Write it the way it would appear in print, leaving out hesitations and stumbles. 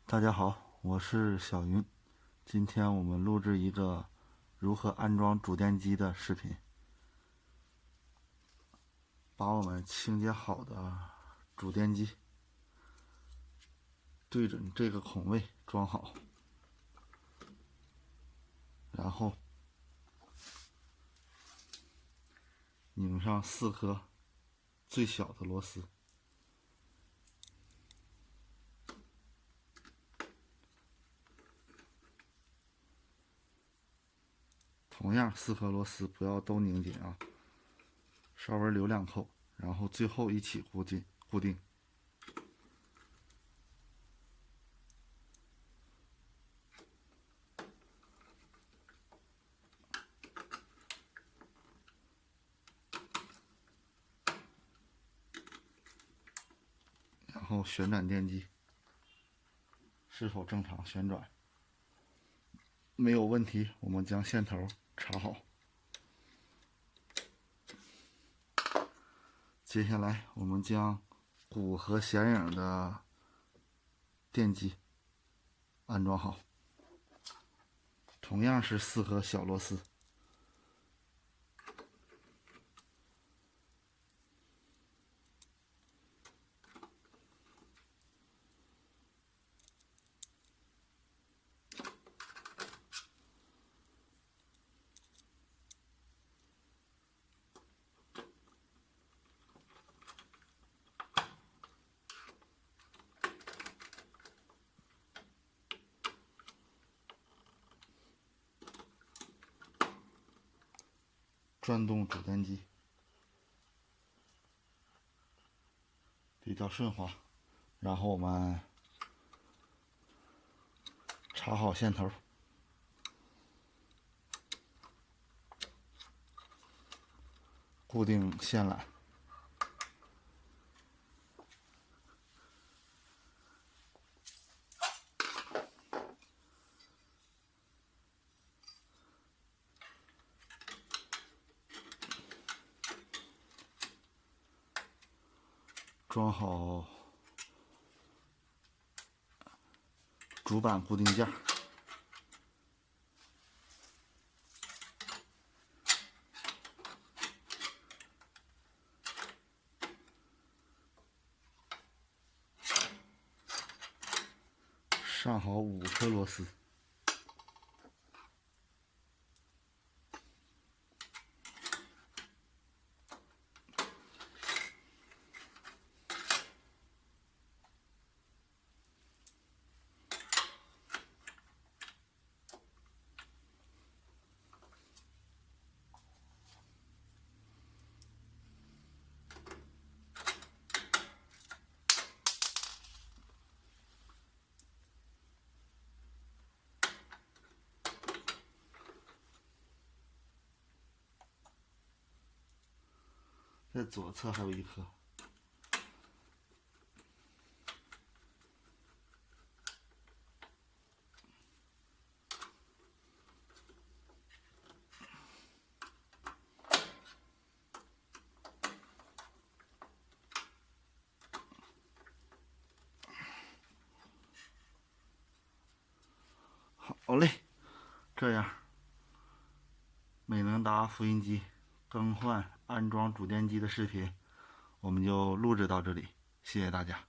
大家好，我是小云。今天我们录制一个如何安装主电机的视频。把我们清洁好的主电机对准这个孔位装好，然后拧上4颗最小的螺丝。同样4颗螺丝不要都拧紧啊，稍微留2扣，然后最后一起固定。然后旋转电机是否正常旋转，没有问题，我们将线头插好。接下来我们将鼓和显影的电机安装好，同样是4颗小螺丝。转动主电机比较顺滑，然后我们插好线头，固定线缆。装好主板固定架，上好5颗螺丝。在左侧还有1颗。好嘞，这样美能达复印机更换安装主电机的视频我们就录制到这里，谢谢大家。